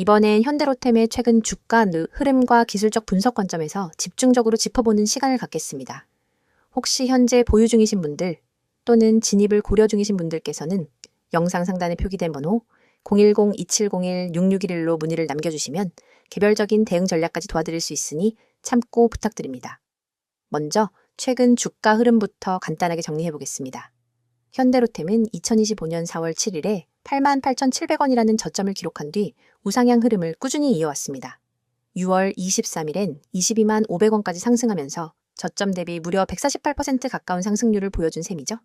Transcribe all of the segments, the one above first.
이번엔 현대로템의 최근 주가 흐름과 기술적 분석 관점에서 집중적으로 짚어보는 시간을 갖겠습니다. 혹시 현재 보유 중이신 분들 또는 진입을 고려 중이신 분들께서는 영상 상단에 표기된 번호 010-2701-6611로 문의를 남겨주시면 개별적인 대응 전략까지 도와드릴 수 있으니 참고 부탁드립니다. 먼저 최근 주가 흐름부터 간단하게 정리해 보겠습니다. 현대로템은 2025년 4월 7일에 88,700원이라는 저점을 기록한 뒤 우상향 흐름을 꾸준히 이어왔습니다. 6월 23일엔 22만 500원까지 상승하면서 저점 대비 무려 148% 가까운 상승률을 보여준 셈이죠.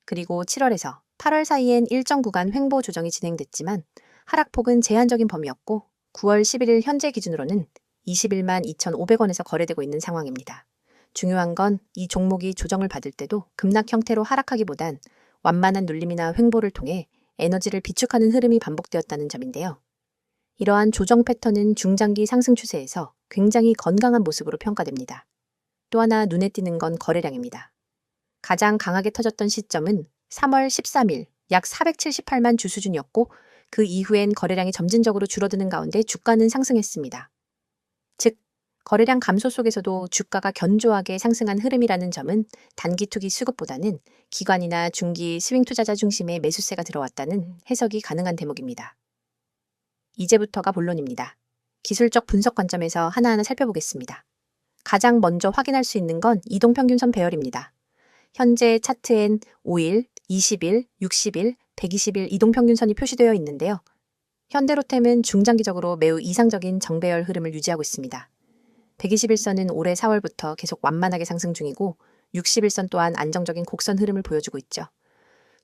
그리고 7월에서 8월 사이엔 일정 구간 횡보 조정이 진행됐지만 하락폭은 제한적인 범위였고 9월 11일 현재 기준으로는 21만 2,500원에서 거래되고 있는 상황입니다. 중요한 건 이 종목이 조정을 받을 때도 급락 형태로 하락하기보단 완만한 눌림이나 횡보를 통해 에너지를 비축하는 흐름이 반복되었다는 점인데요. 이러한 조정 패턴은 중장기 상승 추세에서 굉장히 건강한 모습으로 평가됩니다. 또 하나 눈에 띄는 건 거래량입니다. 가장 강하게 터졌던 시점은 3월 13일 약 478만 주 수준이었고 그 이후엔 거래량이 점진적으로 줄어드는 가운데 주가는 상승했습니다. 즉, 거래량 감소 속에서도 주가가 견조하게 상승한 흐름이라는 점은 단기 투기 수급보다는 기관이나 중기 스윙 투자자 중심의 매수세가 들어왔다는 해석이 가능한 대목입니다. 이제부터가 본론입니다. 기술적 분석 관점에서 하나하나 살펴보겠습니다. 가장 먼저 확인할 수 있는 건 이동평균선 배열입니다. 현재 차트엔 5일, 20일, 60일, 120일 이동평균선이 표시되어 있는데요. 현대로템은 중장기적으로 매우 이상적인 정배열 흐름을 유지하고 있습니다. 121선은 올해 4월부터 계속 완만하게 상승 중이고 61선 또한 안정적인 곡선 흐름을 보여주고 있죠.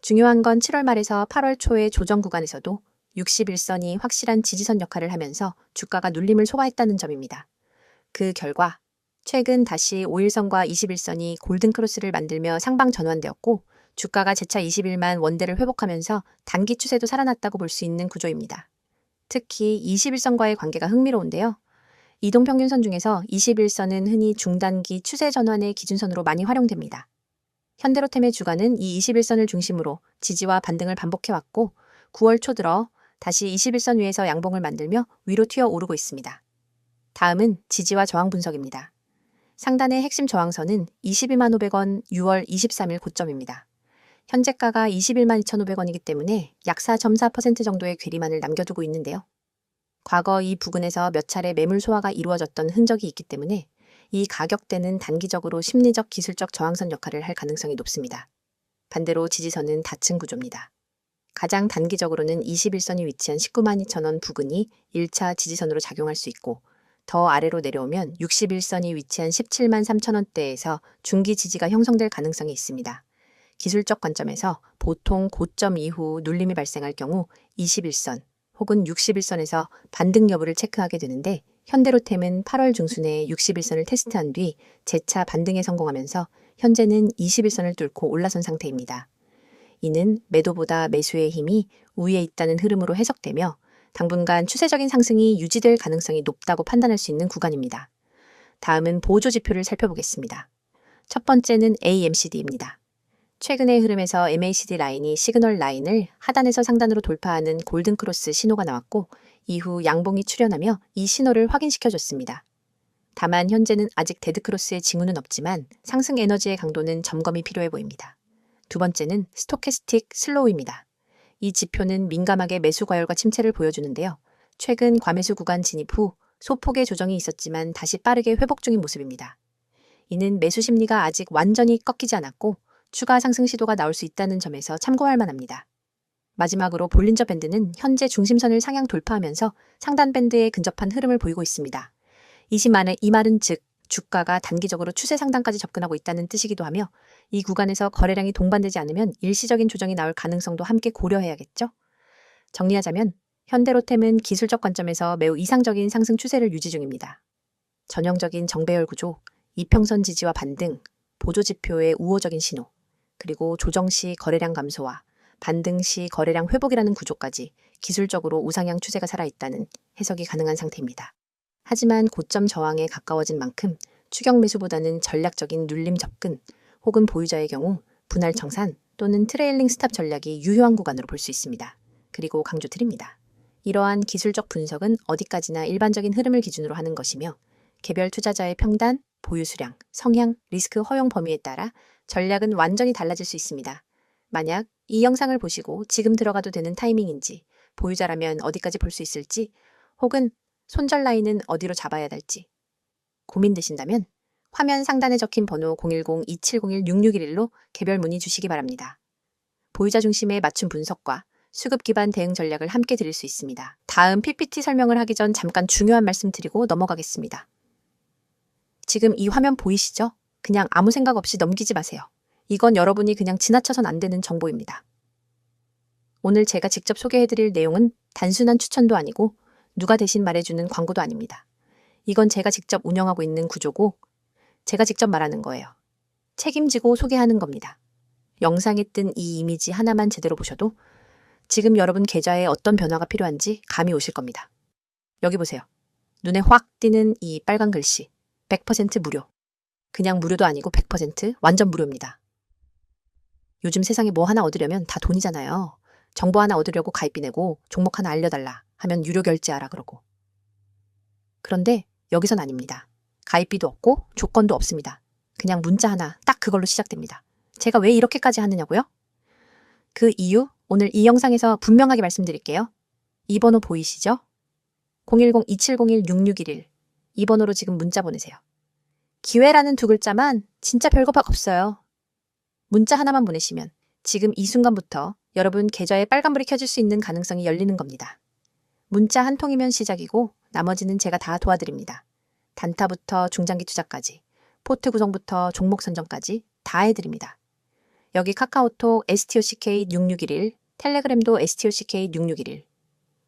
중요한 건 7월 말에서 8월 초의 조정 구간에서도 61선이 확실한 지지선 역할을 하면서 주가가 눌림을 소화했다는 점입니다. 그 결과 최근 다시 5일선과 21선이 골든크로스를 만들며 상방 전환되었고 주가가 재차 21만 원대를 회복하면서 단기 추세도 살아났다고 볼 수 있는 구조입니다. 특히 21선과의 관계가 흥미로운데요. 이동평균선 중에서 21선은 흔히 중단기 추세 전환의 기준선으로 많이 활용됩니다. 현대로템의 주가는 이 21선을 중심으로 지지와 반등을 반복해왔고 9월 초 들어 다시 21선 위에서 양봉을 만들며 위로 튀어 오르고 있습니다. 다음은 지지와 저항 분석입니다. 상단의 핵심 저항선은 22만 500원 6월 23일 고점입니다. 현재가가 21만 2,500원이기 때문에 약 4.4% 정도의 괴리만을 남겨두고 있는데요. 과거 이 부근에서 몇 차례 매물 소화가 이루어졌던 흔적이 있기 때문에 이 가격대는 단기적으로 심리적 기술적 저항선 역할을 할 가능성이 높습니다. 반대로 지지선은 닫힌 구조입니다. 가장 단기적으로는 21선이 위치한 19만 2천원 부근이 1차 지지선으로 작용할 수 있고 더 아래로 내려오면 61선이 위치한 17만 3천원대에서 중기 지지가 형성될 가능성이 있습니다. 기술적 관점에서 보통 고점 이후 눌림이 발생할 경우 21선 혹은 61선에서 반등 여부를 체크하게 되는데 현대로템은 8월 중순에 61선을 테스트한 뒤 재차 반등에 성공하면서 현재는 21선을 뚫고 올라선 상태입니다. 이는 매도보다 매수의 힘이 우위에 있다는 흐름으로 해석되며 당분간 추세적인 상승이 유지될 가능성이 높다고 판단할 수 있는 구간입니다. 다음은 보조 지표를 살펴보겠습니다. 첫 번째는 AMCD입니다. 최근의 흐름에서 MACD 라인이 시그널 라인을 하단에서 상단으로 돌파하는 골든크로스 신호가 나왔고 이후 양봉이 출현하며 이 신호를 확인시켜줬습니다. 다만 현재는 아직 데드크로스의 징후는 없지만 상승 에너지의 강도는 점검이 필요해 보입니다. 두 번째는 스토캐스틱 슬로우입니다. 이 지표는 민감하게 매수 과열과 침체를 보여주는데요. 최근 과매수 구간 진입 후 소폭의 조정이 있었지만 다시 빠르게 회복 중인 모습입니다. 이는 매수 심리가 아직 완전히 꺾이지 않았고 추가 상승 시도가 나올 수 있다는 점에서 참고할 만합니다. 마지막으로 볼린저 밴드는 현재 중심선을 상향 돌파하면서 상단 밴드에 근접한 흐름을 보이고 있습니다. 이 말은 즉 주가가 단기적으로 추세 상단까지 접근하고 있다는 뜻이기도 하며 이 구간에서 거래량이 동반되지 않으면 일시적인 조정이 나올 가능성도 함께 고려해야겠죠. 정리하자면 현대로템은 기술적 관점에서 매우 이상적인 상승 추세를 유지 중입니다. 전형적인 정배열 구조, 이평선 지지와 반등, 보조지표의 우호적인 신호, 그리고 조정 시 거래량 감소와 반등 시 거래량 회복이라는 구조까지 기술적으로 우상향 추세가 살아있다는 해석이 가능한 상태입니다. 하지만 고점 저항에 가까워진 만큼 추격 매수보다는 전략적인 눌림 접근 혹은 보유자의 경우 분할 청산 또는 트레일링 스탑 전략이 유효한 구간으로 볼 수 있습니다. 그리고 강조드립니다. 이러한 기술적 분석은 어디까지나 일반적인 흐름을 기준으로 하는 것이며 개별 투자자의 평단, 보유 수량, 성향, 리스크 허용 범위에 따라 전략은 완전히 달라질 수 있습니다. 만약 이 영상을 보시고 지금 들어가도 되는 타이밍인지, 보유자라면 어디까지 볼 수 있을지, 혹은 손절 라인은 어디로 잡아야 할지 고민되신다면 화면 상단에 적힌 번호 010-2701-6611로 개별 문의 주시기 바랍니다. 보유자 중심의 맞춤 분석과 수급 기반 대응 전략을 함께 드릴 수 있습니다. 다음 PPT 설명을 하기 전 잠깐 중요한 말씀 드리고 넘어가겠습니다. 지금 이 화면 보이시죠? 그냥 아무 생각 없이 넘기지 마세요. 이건 여러분이 그냥 지나쳐선 안 되는 정보입니다. 오늘 제가 직접 소개해드릴 내용은 단순한 추천도 아니고 누가 대신 말해주는 광고도 아닙니다. 이건 제가 직접 운영하고 있는 구조고 제가 직접 말하는 거예요. 책임지고 소개하는 겁니다. 영상에 뜬 이 이미지 하나만 제대로 보셔도 지금 여러분 계좌에 어떤 변화가 필요한지 감이 오실 겁니다. 여기 보세요. 눈에 확 띄는 이 빨간 글씨 100% 무료. 그냥 무료도 아니고 100% 완전 무료입니다. 요즘 세상에 뭐 하나 얻으려면 다 돈이잖아요. 정보 하나 얻으려고 가입비 내고 종목 하나 알려달라 하면 유료 결제하라 그러고. 그런데 여기선 아닙니다. 가입비도 없고 조건도 없습니다. 그냥 문자 하나 딱 그걸로 시작됩니다. 제가 왜 이렇게까지 하느냐고요? 그 이유 오늘 이 영상에서 분명하게 말씀드릴게요. 이 번호 보이시죠? 010-2701-6611 이 번호로 지금 문자 보내세요. 기회라는 두 글자만 진짜 별거 없어요. 문자 하나만 보내시면 지금 이 순간부터 여러분 계좌에 빨간불이 켜질 수 있는 가능성이 열리는 겁니다. 문자 한 통이면 시작이고 나머지는 제가 다 도와드립니다. 단타부터 중장기 투자까지, 포트 구성부터 종목 선정까지 다 해드립니다. 여기 카카오톡 STOCK6611, 텔레그램도 STOCK6611.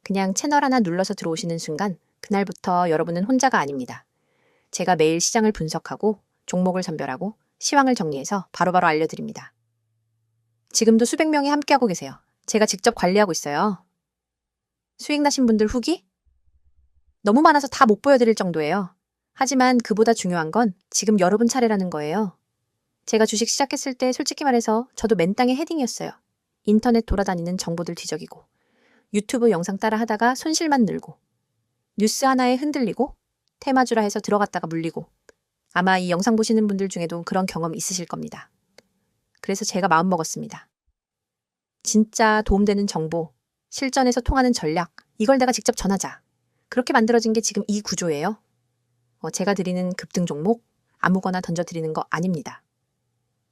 그냥 채널 하나 눌러서 들어오시는 순간 그날부터 여러분은 혼자가 아닙니다. 제가 매일 시장을 분석하고 종목을 선별하고 시황을 정리해서 바로바로 알려드립니다. 지금도 수백 명이 함께하고 계세요. 제가 직접 관리하고 있어요. 수익 나신 분들 후기? 너무 많아서 다 못 보여드릴 정도예요. 하지만 그보다 중요한 건 지금 여러분 차례라는 거예요. 제가 주식 시작했을 때 솔직히 말해서 저도 맨땅에 헤딩이었어요. 인터넷 돌아다니는 정보들 뒤적이고 유튜브 영상 따라 하다가 손실만 늘고 뉴스 하나에 흔들리고 테마주라 해서 들어갔다가 물리고 아마 이 영상 보시는 분들 중에도 그런 경험 있으실 겁니다. 그래서 제가 마음먹었습니다. 진짜 도움되는 정보, 실전에서 통하는 전략, 이걸 내가 직접 전하자. 그렇게 만들어진 게 지금 이 구조예요. 제가 드리는 급등 종목 아무거나 던져드리는 거 아닙니다.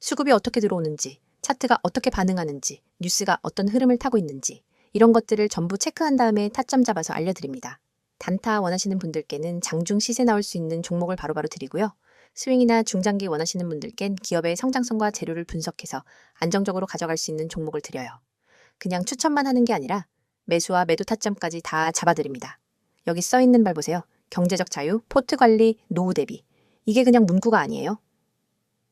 수급이 어떻게 들어오는지, 차트가 어떻게 반응하는지, 뉴스가 어떤 흐름을 타고 있는지 이런 것들을 전부 체크한 다음에 타점 잡아서 알려드립니다. 단타 원하시는 분들께는 장중 시세 나올 수 있는 종목을 바로바로 드리고요. 스윙이나 중장기 원하시는 분들께는 기업의 성장성과 재료를 분석해서 안정적으로 가져갈 수 있는 종목을 드려요. 그냥 추천만 하는 게 아니라 매수와 매도 타점까지 다 잡아드립니다. 여기 써있는 말 보세요. 경제적 자유, 포트 관리, 노후 대비. 이게 그냥 문구가 아니에요.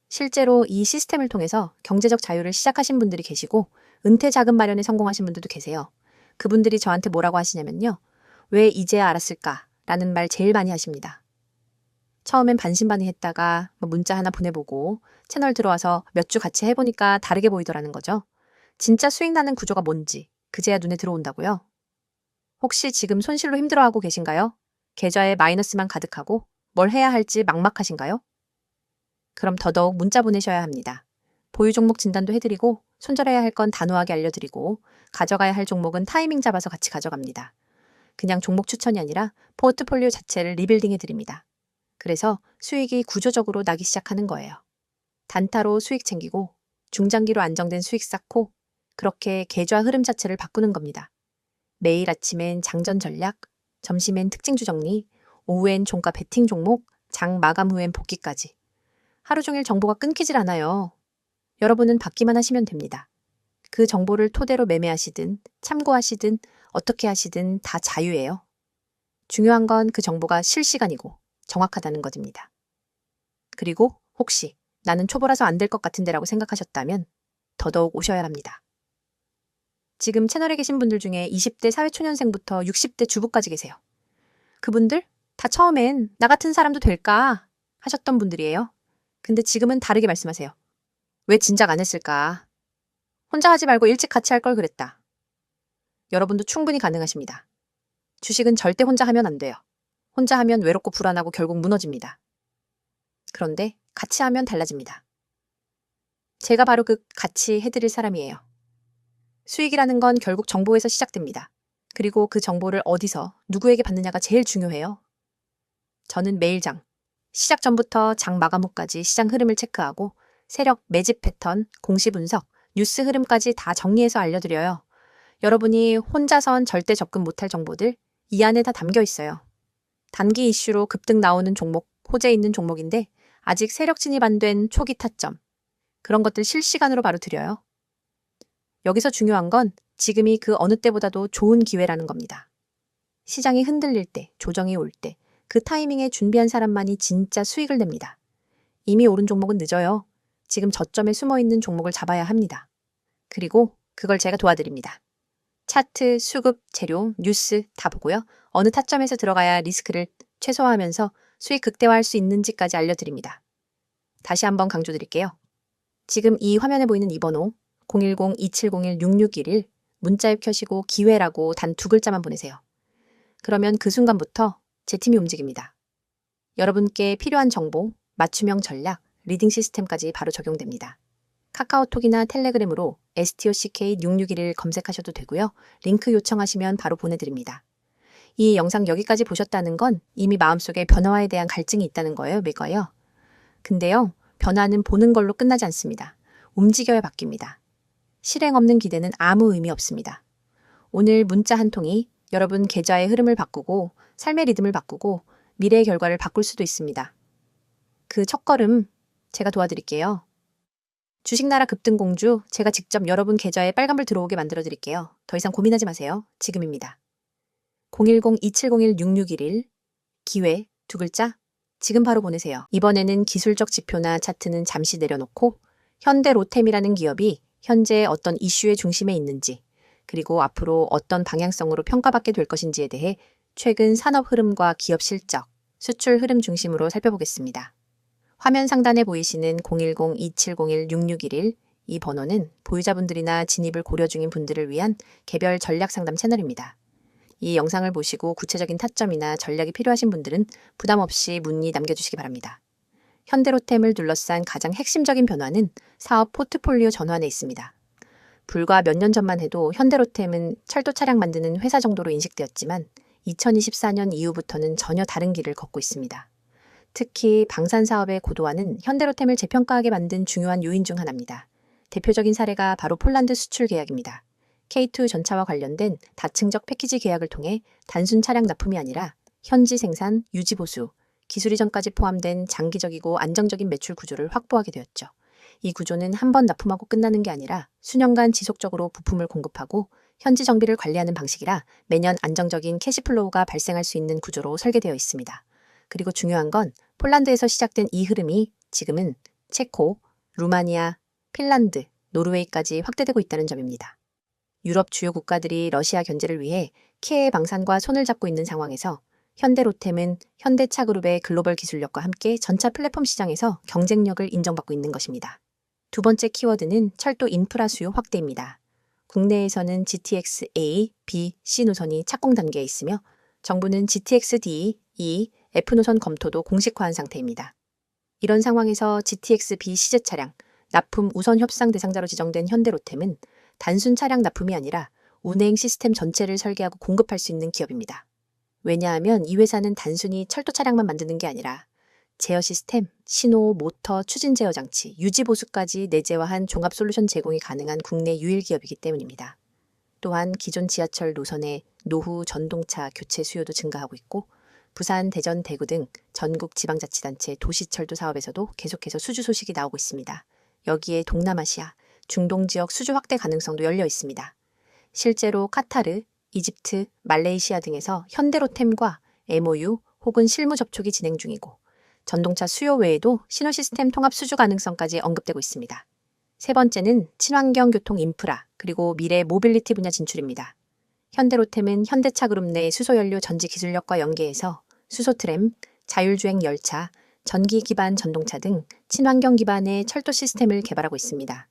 실제로 이 시스템을 통해서 경제적 자유를 시작하신 분들이 계시고 은퇴 자금 마련에 성공하신 분들도 계세요. 그분들이 저한테 뭐라고 하시냐면요. 왜 이제야 알았을까? 라는 말 제일 많이 하십니다. 처음엔 반신반의했다가 문자 하나 보내보고 채널 들어와서 몇 주 같이 해보니까 다르게 보이더라는 거죠. 진짜 수익 나는 구조가 뭔지 그제야 눈에 들어온다고요? 혹시 지금 손실로 힘들어하고 계신가요? 계좌에 마이너스만 가득하고 뭘 해야 할지 막막하신가요? 그럼 더더욱 문자 보내셔야 합니다. 보유 종목 진단도 해드리고 손절해야 할 건 단호하게 알려드리고 가져가야 할 종목은 타이밍 잡아서 같이 가져갑니다. 그냥 종목 추천이 아니라 포트폴리오 자체를 리빌딩 해드립니다. 그래서 수익이 구조적으로 나기 시작하는 거예요. 단타로 수익 챙기고 중장기로 안정된 수익 쌓고 그렇게 계좌 흐름 자체를 바꾸는 겁니다. 매일 아침엔 장전 전략, 점심엔 특징주 정리, 오후엔 종가 베팅 종목, 장 마감 후엔 복귀까지. 하루 종일 정보가 끊기질 않아요. 여러분은 받기만 하시면 됩니다. 그 정보를 토대로 매매하시든 참고하시든 어떻게 하시든 다 자유예요. 중요한 건 그 정보가 실시간이고 정확하다는 것입니다. 그리고 혹시 나는 초보라서 안 될 것 같은데라고 생각하셨다면 더더욱 오셔야 합니다. 지금 채널에 계신 분들 중에 20대 사회초년생부터 60대 주부까지 계세요. 그분들 다 처음엔 나 같은 사람도 될까 하셨던 분들이에요. 근데 지금은 다르게 말씀하세요. 왜 진작 안 했을까? 혼자 하지 말고 일찍 같이 할 걸 그랬다. 여러분도 충분히 가능하십니다. 주식은 절대 혼자 하면 안 돼요. 혼자 하면 외롭고 불안하고 결국 무너집니다. 그런데 같이 하면 달라집니다. 제가 바로 그 같이 해드릴 사람이에요. 수익이라는 건 결국 정보에서 시작됩니다. 그리고 그 정보를 어디서 누구에게 받느냐가 제일 중요해요. 저는 매일 시작 전부터 장 마감 후까지 시장 흐름을 체크하고 세력, 매집 패턴, 공시 분석, 뉴스 흐름까지 다 정리해서 알려드려요. 여러분이 혼자선 절대 접근 못할 정보들 이 안에 다 담겨 있어요. 단기 이슈로 급등 나오는 종목, 호재 있는 종목인데 아직 세력 진입 안 된 초기 타점, 그런 것들 실시간으로 바로 드려요. 여기서 중요한 건 지금이 그 어느 때보다도 좋은 기회라는 겁니다. 시장이 흔들릴 때, 조정이 올 때, 그 타이밍에 준비한 사람만이 진짜 수익을 냅니다. 이미 오른 종목은 늦어요. 지금 저점에 숨어있는 종목을 잡아야 합니다. 그리고 그걸 제가 도와드립니다. 차트, 수급, 재료, 뉴스 다 보고요. 어느 타점에서 들어가야 리스크를 최소화하면서 수익 극대화할 수 있는지까지 알려드립니다. 다시 한번 강조드릴게요. 지금 이 화면에 보이는 이 번호 010-2701-6611 문자 앱 켜시고 기회라고 단 2글자만 보내세요. 그러면 그 순간부터 제 팀이 움직입니다. 여러분께 필요한 정보, 맞춤형 전략, 리딩 시스템까지 바로 적용됩니다. 카카오톡이나 텔레그램으로 STOCK6611 검색하셔도 되고요. 링크 요청하시면 바로 보내드립니다. 이 영상 여기까지 보셨다는 건 이미 마음속에 변화에 대한 갈증이 있다는 거예요, 매거요. 근데요, 변화는 보는 걸로 끝나지 않습니다. 움직여야 바뀝니다. 실행 없는 기대는 아무 의미 없습니다. 오늘 문자 한 통이 여러분 계좌의 흐름을 바꾸고 삶의 리듬을 바꾸고 미래의 결과를 바꿀 수도 있습니다. 그 첫걸음 제가 도와드릴게요. 주식나라 급등공주 제가 직접 여러분 계좌에 빨간불 들어오게 만들어 드릴게요. 더 이상 고민하지 마세요. 지금입니다. 010-2701-6611 기회 2글자 지금 바로 보내세요. 이번에는 기술적 지표나 차트는 잠시 내려놓고 현대로템이라는 기업이 현재 어떤 이슈의 중심에 있는지 그리고 앞으로 어떤 방향성으로 평가받게 될 것인지에 대해 최근 산업 흐름과 기업 실적, 수출 흐름 중심으로 살펴보겠습니다. 화면 상단에 보이시는 010-2701-6611 이 번호는 보유자분들이나 진입을 고려 중인 분들을 위한 개별 전략 상담 채널입니다. 이 영상을 보시고 구체적인 타점이나 전략이 필요하신 분들은 부담 없이 문의 남겨주시기 바랍니다. 현대로템을 둘러싼 가장 핵심적인 변화는 사업 포트폴리오 전환에 있습니다. 불과 몇 년 전만 해도 현대로템은 철도 차량 만드는 회사 정도로 인식되었지만 2024년 이후부터는 전혀 다른 길을 걷고 있습니다. 특히 방산 사업의 고도화는 현대로템을 재평가하게 만든 중요한 요인 중 하나입니다. 대표적인 사례가 바로 폴란드 수출 계약입니다. K2 전차와 관련된 다층적 패키지 계약을 통해 단순 차량 납품이 아니라 현지 생산, 유지 보수, 기술 이전까지 포함된 장기적이고 안정적인 매출 구조를 확보하게 되었죠. 이 구조는 한 번 납품하고 끝나는 게 아니라 수년간 지속적으로 부품을 공급하고 현지 정비를 관리하는 방식이라 매년 안정적인 캐시플로우가 발생할 수 있는 구조로 설계되어 있습니다. 그리고 중요한 건 폴란드에서 시작된 이 흐름이 지금은 체코, 루마니아, 핀란드, 노르웨이까지 확대되고 있다는 점입니다. 유럽 주요 국가들이 러시아 견제를 위해 키예의 방산과 손을 잡고 있는 상황에서 현대로템은 현대차그룹의 글로벌 기술력과 함께 전차 플랫폼 시장에서 경쟁력을 인정받고 있는 것입니다. 두 번째 키워드는 철도 인프라 수요 확대입니다. 국내에서는 GTX A, B, C 노선이 착공 단계에 있으며 정부는 GTX D, E, F 노선 검토도 공식화한 상태입니다. 이런 상황에서 GTX B 시제 차량, 납품 우선 협상 대상자로 지정된 현대로템은 단순 차량 납품이 아니라 운행 시스템 전체를 설계하고 공급할 수 있는 기업입니다. 왜냐하면 이 회사는 단순히 철도 차량만 만드는 게 아니라 제어 시스템, 신호, 모터, 추진 제어 장치, 유지 보수까지 내재화한 종합 솔루션 제공이 가능한 국내 유일 기업이기 때문입니다. 또한 기존 지하철 노선의 노후 전동차 교체 수요도 증가하고 있고 부산, 대전, 대구 등 전국 지방자치단체 도시철도 사업에서도 계속해서 수주 소식이 나오고 있습니다. 여기에 동남아시아, 중동 지역 수주 확대 가능성도 열려 있습니다. 실제로 카타르, 이집트, 말레이시아 등에서 현대로템과 MOU 혹은 실무 접촉이 진행 중이고 전동차 수요 외에도 신호 시스템 통합 수주 가능성까지 언급되고 있습니다. 세 번째는 친환경 교통 인프라 그리고 미래 모빌리티 분야 진출입니다. 현대로템은 현대차그룹 내 수소연료 전지 기술력과 연계해서 수소트램, 자율주행 열차, 전기 기반 전동차 등 친환경 기반의 철도 시스템을 개발하고 있습니다.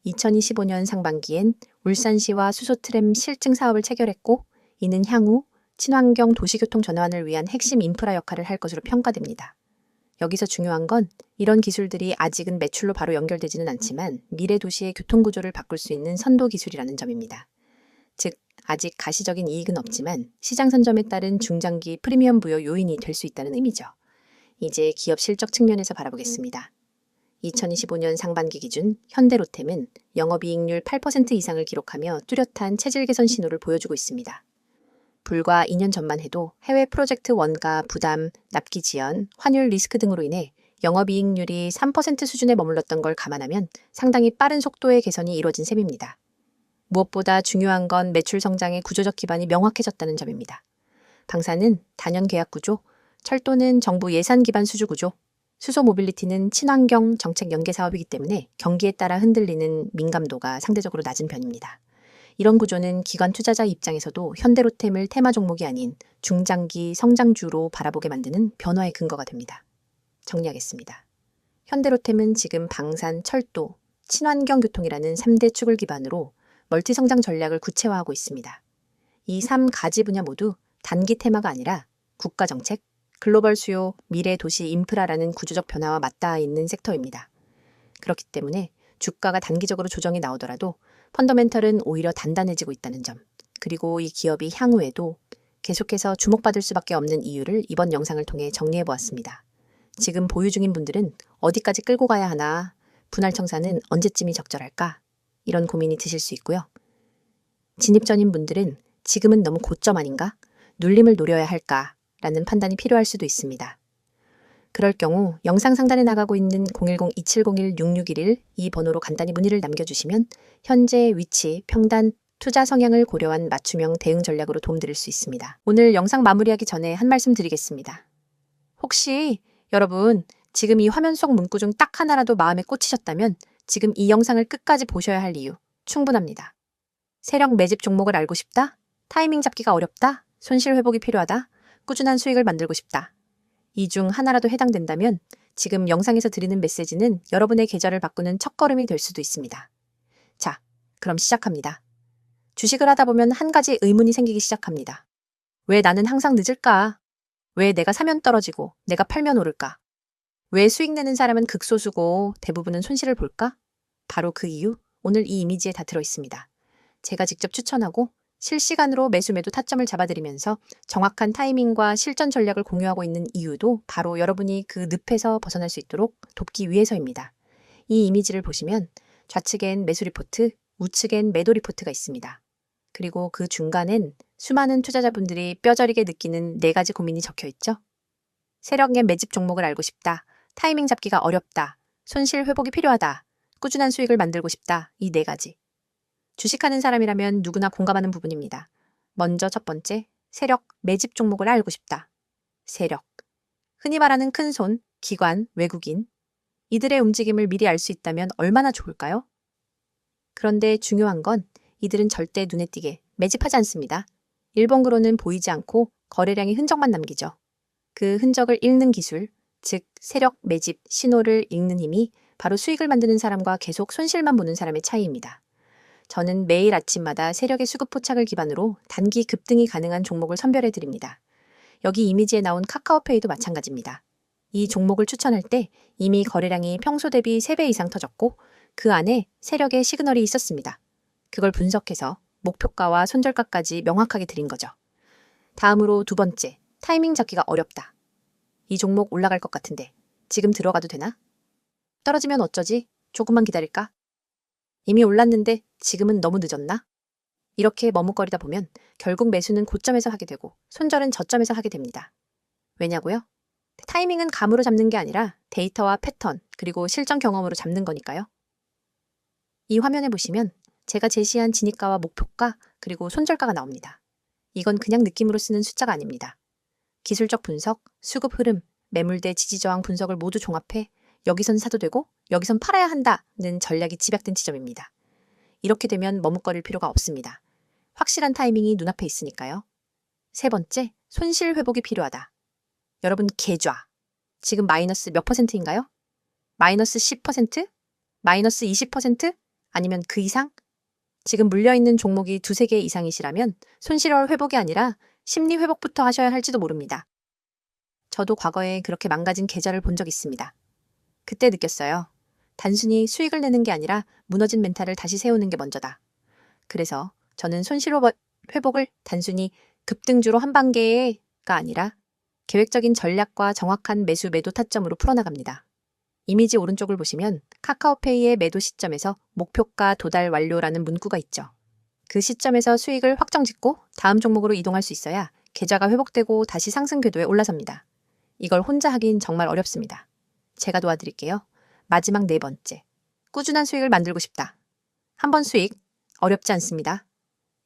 2025년 상반기엔 울산시와 수소트램 실증 사업을 체결했고 이는 향후 친환경 도시교통 전환을 위한 핵심 인프라 역할을 할 것으로 평가됩니다. 여기서 중요한 건 이런 기술들이 아직은 매출로 바로 연결되지는 않지만 미래 도시의 교통구조를 바꿀 수 있는 선도 기술이라는 점입니다. 즉, 아직 가시적인 이익은 없지만 시장 선점에 따른 중장기 프리미엄 부여 요인이 될 수 있다는 의미죠. 이제 기업 실적 측면에서 바라보겠습니다. 2025년 상반기 기준 현대로템은 영업이익률 8% 이상을 기록하며 뚜렷한 체질 개선 신호를 보여주고 있습니다. 불과 2년 전만 해도 해외 프로젝트 원가 부담, 납기 지연, 환율 리스크 등으로 인해 영업이익률이 3% 수준에 머물렀던 걸 감안하면 상당히 빠른 속도의 개선이 이루어진 셈입니다. 무엇보다 중요한 건 매출 성장의 구조적 기반이 명확해졌다는 점입니다. 방산은 단연 계약 구조, 철도는 정부 예산 기반 수주 구조, 수소 모빌리티는 친환경 정책 연계 사업이기 때문에 경기에 따라 흔들리는 민감도가 상대적으로 낮은 편입니다. 이런 구조는 기관 투자자 입장에서도 현대로템을 테마 종목이 아닌 중장기 성장주로 바라보게 만드는 변화의 근거가 됩니다. 정리하겠습니다. 현대로템은 지금 방산, 철도, 친환경 교통이라는 3대 축을 기반으로 멀티 성장 전략을 구체화하고 있습니다. 이 3가지 분야 모두 단기 테마가 아니라 국가 정책, 글로벌 수요, 미래 도시 인프라라는 구조적 변화와 맞닿아 있는 섹터입니다. 그렇기 때문에 주가가 단기적으로 조정이 나오더라도 펀더멘털은 오히려 단단해지고 있다는 점, 그리고 이 기업이 향후에도 계속해서 주목받을 수밖에 없는 이유를 이번 영상을 통해 정리해 보았습니다. 지금 보유 중인 분들은 어디까지 끌고 가야 하나, 분할 청산은 언제쯤이 적절할까? 이런 고민이 드실 수 있고요. 진입 전인 분들은 지금은 너무 고점 아닌가? 눌림을 노려야 할까? 라는 판단이 필요할 수도 있습니다. 그럴 경우 영상 상단에 나가고 있는 010-2701-6611 이 번호로 간단히 문의를 남겨주시면 현재 위치, 평단, 투자 성향을 고려한 맞춤형 대응 전략으로 도움드릴 수 있습니다. 오늘 영상 마무리하기 전에 한 말씀 드리겠습니다. 혹시 여러분 지금 이 화면 속 문구 중 딱 하나라도 마음에 꽂히셨다면 지금 이 영상을 끝까지 보셔야 할 이유 충분합니다. 세력 매집 종목을 알고 싶다? 타이밍 잡기가 어렵다? 손실 회복이 필요하다? 꾸준한 수익을 만들고 싶다. 이 중 하나라도 해당된다면 지금 영상에서 드리는 메시지는 여러분의 계좌를 바꾸는 첫걸음이 될 수도 있습니다. 자, 그럼 시작합니다. 주식을 하다 보면 한 가지 의문이 생기기 시작합니다. 왜 나는 항상 늦을까? 왜 내가 사면 떨어지고 내가 팔면 오를까? 왜 수익 내는 사람은 극소수고 대부분은 손실을 볼까? 바로 그 이유, 오늘 이 이미지에 다 들어 있습니다. 제가 직접 추천하고 실시간으로 매수 매도 타점을 잡아드리면서 정확한 타이밍과 실전 전략을 공유하고 있는 이유도 바로 여러분이 그 늪에서 벗어날 수 있도록 돕기 위해서입니다. 이 이미지를 보시면 좌측엔 매수 리포트, 우측엔 매도 리포트가 있습니다. 그리고 그 중간엔 수많은 투자자분들이 뼈저리게 느끼는 4가지 고민이 적혀 있죠. 세력의 매집 종목을 알고 싶다, 타이밍 잡기가 어렵다, 손실 회복이 필요하다, 꾸준한 수익을 만들고 싶다, 이 4가지. 주식하는 사람이라면 누구나 공감하는 부분입니다. 먼저 첫 번째, 세력 매집 종목을 알고 싶다. 세력. 흔히 말하는 큰손, 기관, 외국인. 이들의 움직임을 미리 알 수 있다면 얼마나 좋을까요? 그런데 중요한 건 이들은 절대 눈에 띄게 매집하지 않습니다. 일본으로는 보이지 않고 거래량의 흔적만 남기죠. 그 흔적을 읽는 기술, 즉 세력 매집 신호를 읽는 힘이 바로 수익을 만드는 사람과 계속 손실만 보는 사람의 차이입니다. 저는 매일 아침마다 세력의 수급 포착을 기반으로 단기 급등이 가능한 종목을 선별해 드립니다. 여기 이미지에 나온 카카오페이도 마찬가지입니다. 이 종목을 추천할 때 이미 거래량이 평소 대비 3배 이상 터졌고 그 안에 세력의 시그널이 있었습니다. 그걸 분석해서 목표가와 손절가까지 명확하게 드린 거죠. 다음으로 두 번째, 타이밍 잡기가 어렵다. 이 종목 올라갈 것 같은데 지금 들어가도 되나? 떨어지면 어쩌지? 조금만 기다릴까? 이미 올랐는데 지금은 너무 늦었나? 이렇게 머뭇거리다 보면 결국 매수는 고점에서 하게 되고 손절은 저점에서 하게 됩니다. 왜냐고요? 타이밍은 감으로 잡는 게 아니라 데이터와 패턴 그리고 실전 경험으로 잡는 거니까요. 이 화면에 보시면 제가 제시한 진입가와 목표가 그리고 손절가가 나옵니다. 이건 그냥 느낌으로 쓰는 숫자가 아닙니다. 기술적 분석, 수급 흐름, 매물대 지지저항 분석을 모두 종합해 여기선 사도 되고 여기선 팔아야 한다는 전략이 집약된 지점입니다. 이렇게 되면 머뭇거릴 필요가 없습니다. 확실한 타이밍이 눈앞에 있으니까요. 세 번째, 손실 회복이 필요하다. 여러분 계좌. 지금 마이너스 몇 %인가요? 마이너스 10%? 마이너스 20%? 아니면 그 이상? 지금 물려있는 종목이 2-3개 이상이시라면 손실월 회복이 아니라 심리 회복부터 하셔야 할지도 모릅니다. 저도 과거에 그렇게 망가진 계좌를 본 적 있습니다. 그때 느꼈어요. 단순히 수익을 내는 게 아니라 무너진 멘탈을 다시 세우는 게 먼저다. 그래서 저는 손실 회복을 단순히 급등주로 한 단계가 아니라 계획적인 전략과 정확한 매수 매도 타점으로 풀어나갑니다. 이미지 오른쪽을 보시면 카카오페이의 매도 시점에서 목표가 도달 완료라는 문구가 있죠. 그 시점에서 수익을 확정 짓고 다음 종목으로 이동할 수 있어야 계좌가 회복되고 다시 상승 궤도에 올라섭니다. 이걸 혼자 하긴 정말 어렵습니다. 제가 도와드릴게요. 마지막 4번째. 꾸준한 수익을 만들고 싶다. 한 번 수익, 어렵지 않습니다.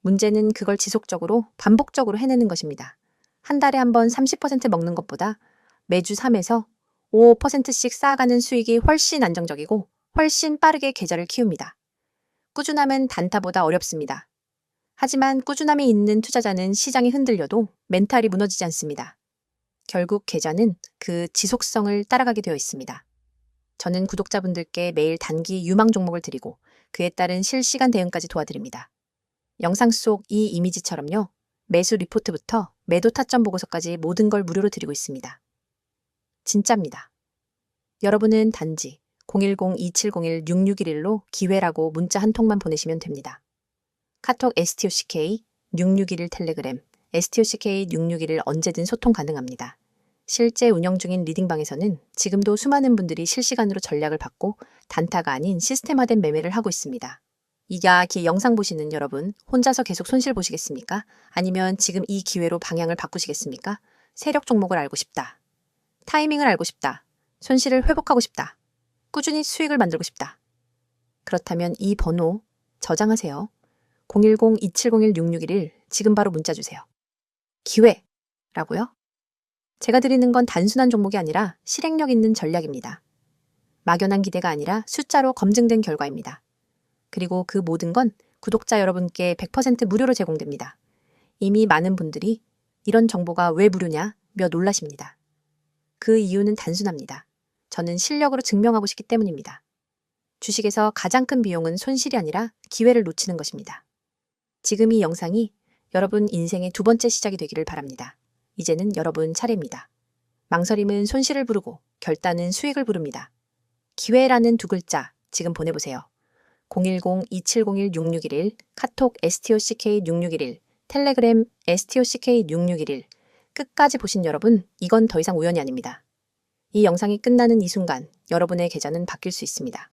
문제는 그걸 지속적으로, 반복적으로 해내는 것입니다. 한 달에 한 번 30% 먹는 것보다 매주 3에서 5%씩 쌓아가는 수익이 훨씬 안정적이고 훨씬 빠르게 계좌를 키웁니다. 꾸준함은 단타보다 어렵습니다. 하지만 꾸준함이 있는 투자자는 시장이 흔들려도 멘탈이 무너지지 않습니다. 결국 계좌는 그 지속성을 따라가게 되어 있습니다. 저는 구독자분들께 매일 단기 유망 종목을 드리고 그에 따른 실시간 대응까지 도와드립니다. 영상 속 이 이미지처럼요. 매수 리포트부터 매도 타점 보고서까지 모든 걸 무료로 드리고 있습니다. 진짜입니다. 여러분은 단지 010-2701-6611로 기회라고 문자 한 통만 보내시면 됩니다. 카톡 STOCK 6611 텔레그램 STOCK 6611 언제든 소통 가능합니다. 실제 운영 중인 리딩방에서는 지금도 수많은 분들이 실시간으로 전략을 받고 단타가 아닌 시스템화된 매매를 하고 있습니다. 이 영상 보시는 여러분, 혼자서 계속 손실 보시겠습니까? 아니면 지금 이 기회로 방향을 바꾸시겠습니까? 세력 종목을 알고 싶다. 타이밍을 알고 싶다. 손실을 회복하고 싶다. 꾸준히 수익을 만들고 싶다. 그렇다면 이 번호 저장하세요. 010-2701-6611 지금 바로 문자 주세요. 기회라고요? 제가 드리는 건 단순한 종목이 아니라 실행력 있는 전략입니다. 막연한 기대가 아니라 숫자로 검증된 결과입니다. 그리고 그 모든 건 구독자 여러분께 100% 무료로 제공됩니다. 이미 많은 분들이 이런 정보가 왜 무료냐 며 놀라십니다. 그 이유는 단순합니다. 저는 실력으로 증명하고 싶기 때문입니다. 주식에서 가장 큰 비용은 손실이 아니라 기회를 놓치는 것입니다. 지금 이 영상이 여러분 인생의 2번째 시작이 되기를 바랍니다. 이제는 여러분 차례입니다. 망설임은 손실을 부르고 결단은 수익을 부릅니다. 기회라는 2글자 지금 보내보세요. 010-2701-6611 카톡 STOCK6611 텔레그램 STOCK6611 끝까지 보신 여러분, 이건 더 이상 우연이 아닙니다. 이 영상이 끝나는 이 순간 여러분의 계좌는 바뀔 수 있습니다.